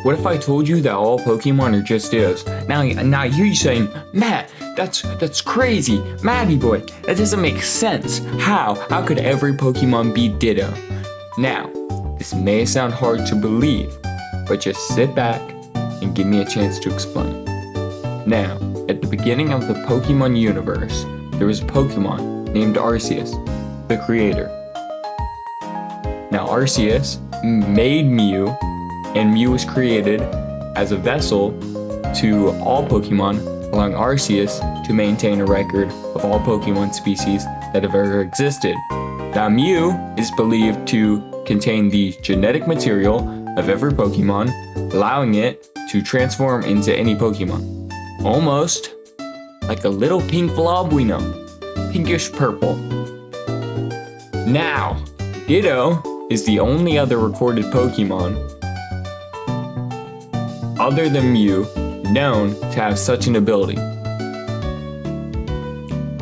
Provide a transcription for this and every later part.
What if I told you that all Pokemon are just Dittos? Now I hear you saying, Matt, that's crazy. Matty boy, that doesn't make sense. How? How could every Pokemon be Ditto? Now, this may sound hard to believe, but just sit back and give me a chance to explain. Now, at the beginning of the Pokemon universe, there was a Pokemon named Arceus, the creator. Now, Arceus made Mew, and Mew was created as a vessel to all Pokemon, allowing Arceus to maintain a record of all Pokemon species that have ever existed. Now, Mew is believed to contain the genetic material of every Pokemon, allowing it to transform into any Pokemon. Almost like a little pink blob we know, pinkish purple. Now, Ditto is the only other recorded Pokemon other than Mew known to have such an ability.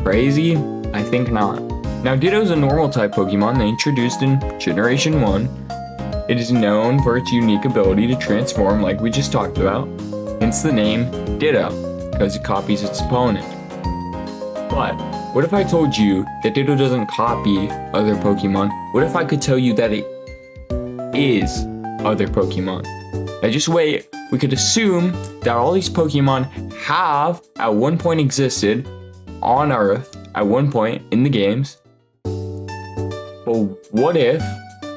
Crazy? I think not. Now, Ditto is a normal type Pokemon they introduced in Generation 1. It is known for its unique ability to transform like we just talked about, hence the name Ditto, because it copies its opponent. But what if I told you that Ditto doesn't copy other Pokemon? What if I could tell you that it is other Pokemon? Now just wait, we could assume that all these Pokemon have at one point existed on Earth at one point in the games. But what if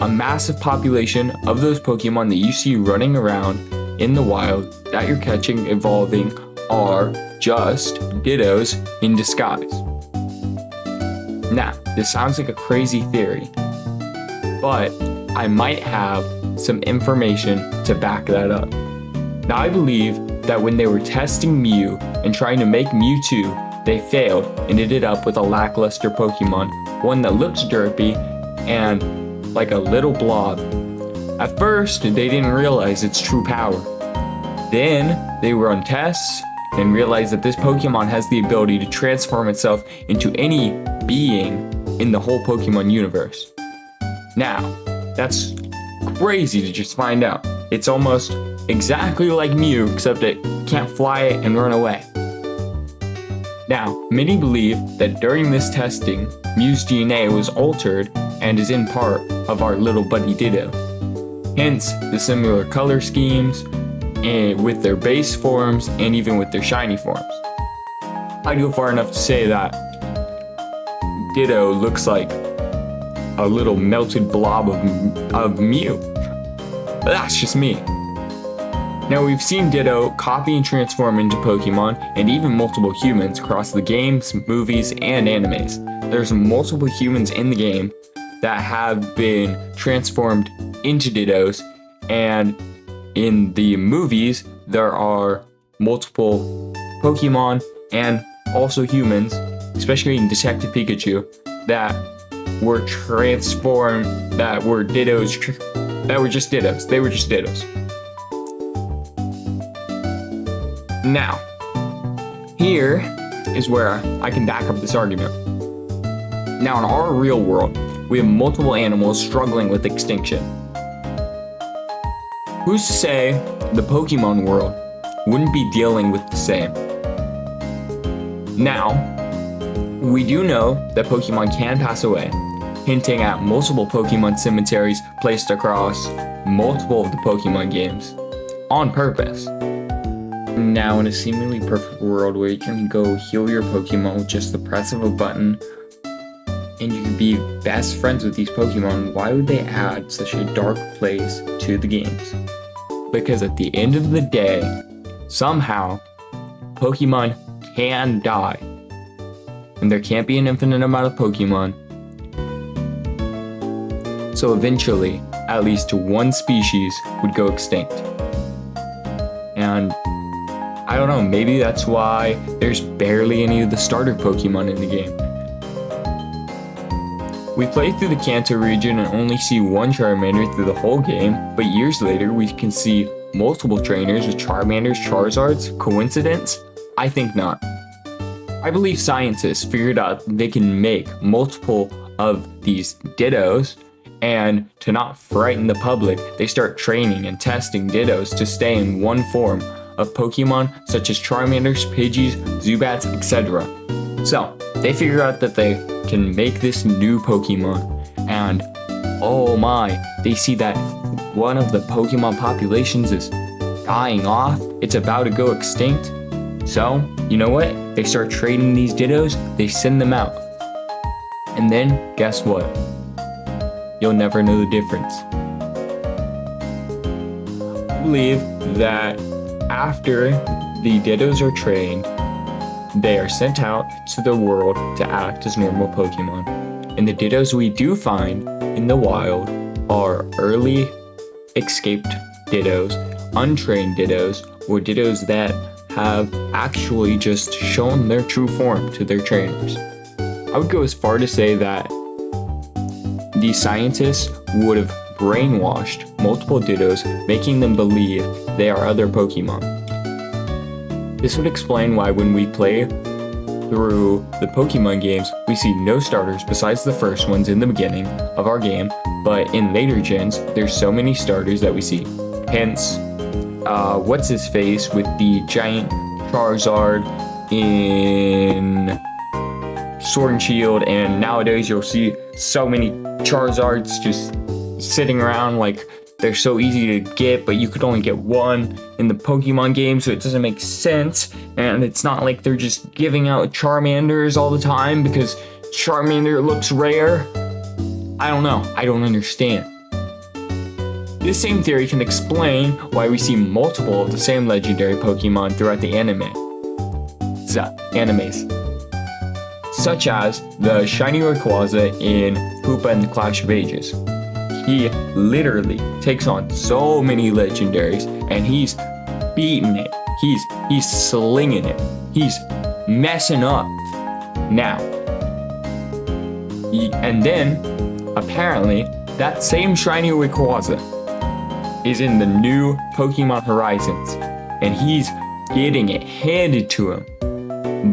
a massive population of those Pokemon that you see running around in the wild that you're catching evolving are just Dittos in disguise? Now, this sounds like a crazy theory, but I might have some information to back that up. Now, I believe that when they were testing Mew and trying to make Mewtwo, they failed and ended up with a lackluster Pokemon, one that looks derpy and like a little blob. At first, they didn't realize its true power. Then, they run tests and realized that this Pokemon has the ability to transform itself into any being in the whole Pokemon universe. Now, that's crazy to just find out. It's almost exactly like Mew, except it can't fly and run away. Now, many believe that during this testing, Mew's DNA was altered and is in part of our little buddy Ditto. Hence, the similar color schemes, and with their base forms, and even with their shiny forms. I'd go far enough to say that Ditto looks like a little melted blob of Mew. But that's just me. Now, we've seen Ditto copy and transform into Pokemon and even multiple humans across the games, movies, and animes. There's multiple humans in the game that have been transformed into Dittos, and in the movies, there are multiple Pokemon and also humans, especially in Detective Pikachu, that were transformed, that were Dittos, that were just Dittos. They were just Dittos. Now, here is where I can back up this argument. Now, in our real world, we have multiple animals struggling with extinction. Who's to say the Pokemon world wouldn't be dealing with the same? Now, we do know that Pokemon can pass away, hinting at multiple Pokemon cemeteries placed across multiple of the Pokemon games on purpose. Now, in a seemingly perfect world where you can go heal your Pokemon with just the press of a button, and you can be best friends with these Pokemon, why would they add such a dark place to the games? Because at the end of the day, somehow, Pokemon can die. And there can't be an infinite amount of Pokemon. So eventually, at least one species would go extinct. And I don't know, maybe that's why there's barely any of the starter Pokemon in the game. We play through the Kanto region and only see one Charmander through the whole game, but years later we can see multiple trainers with Charmanders, Charizards. Coincidence? I think not. I believe scientists figured out they can make multiple of these Dittos And to not frighten the public, they start training and testing Dittos to stay in one form of Pokemon such as Charmanders, Pidgeys, Zubats, etc. So, they figure out that they can make this new Pokemon, and oh my, they see that one of the Pokemon populations is dying off. It's about to go extinct. So, you know what? They start trading these Dittos, they send them out. And then, guess what? You'll never know the difference. I believe that after the Dittos are trained, they are sent out to the world to act as normal Pokemon. And the Dittos we do find in the wild are early escaped Dittos, untrained Dittos, or Dittos that have actually just shown their true form to their trainers. I would go as far to say that these scientists would have brainwashed multiple Dittos, making them believe they are other Pokemon. This would explain why when we play through the Pokemon games, we see no starters besides the first ones in the beginning of our game, but in later gens, there's so many starters that we see. Hence, what's his face with the giant Charizard in Sword and Shield, and nowadays you'll see so many Charizards just sitting around like they're so easy to get, but you could only get one in the Pokemon game, so it doesn't make sense. And it's not like they're just giving out Charmanders all the time because Charmander looks rare. I don't know. I don't understand. This same theory can explain why we see multiple of the same legendary Pokemon throughout the animes. Such as the Shiny Rayquaza in Hoopa and the Clash of Ages. He literally takes on so many legendaries, and he's beating it. He's slinging it. He's messing up. Now, and then apparently that same Shiny Rayquaza is in the new Pokemon Horizons, and he's getting it handed to him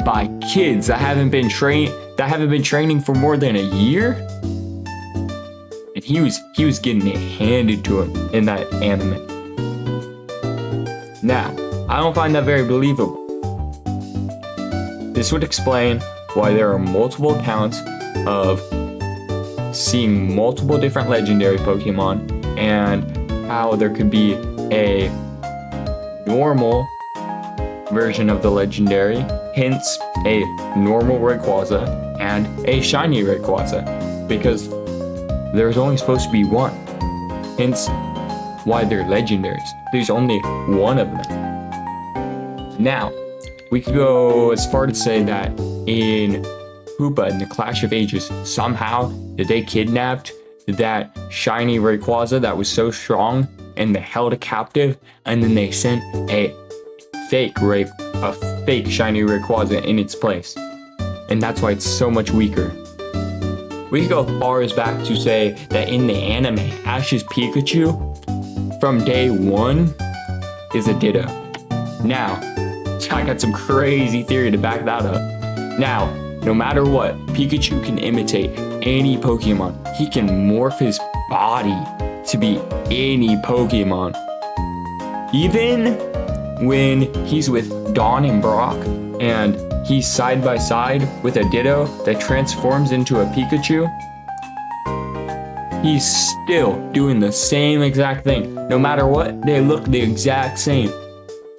by kids that haven't been training for more than a year. And he was getting it handed to him in that anime. Now, I don't find that very believable. This would explain why there are multiple accounts of seeing multiple different legendary Pokemon, and how there could be a normal version of the legendary, hence a normal Rayquaza and a shiny Rayquaza, because there's only supposed to be one, hence why they're legendaries. There's only one of them. Now, we could go as far to say that in Hoopa and the Clash of Ages, somehow they kidnapped that shiny Rayquaza that was so strong, and they held it captive, and then they sent a fake shiny Rayquaza in its place. And that's why it's so much weaker. We could go far as back to say that in the anime, Ash's Pikachu from day one is a Ditto. Now, I got some crazy theory to back that up. Now, no matter what, Pikachu can imitate any Pokemon. He can morph his body to be any Pokemon. Even when he's with Dawn and Brock, and he's side by side with a Ditto that transforms into a Pikachu, he's still doing the same exact thing. No matter what, they look the exact same.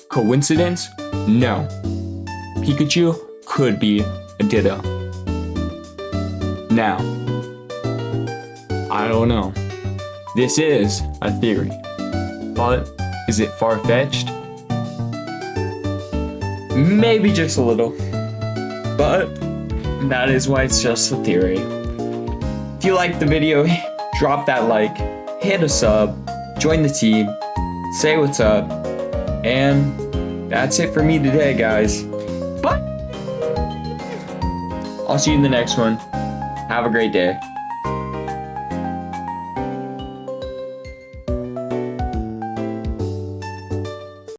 Coincidence? No. Pikachu could be a Ditto. Now, I don't know. This is a theory, but is it far-fetched? Maybe just a little, but that is why it's just a theory. If you liked the video, drop that like, hit a sub, join the team, say what's up, and that's it for me today, guys. But I'll see you in the next one. Have a great day.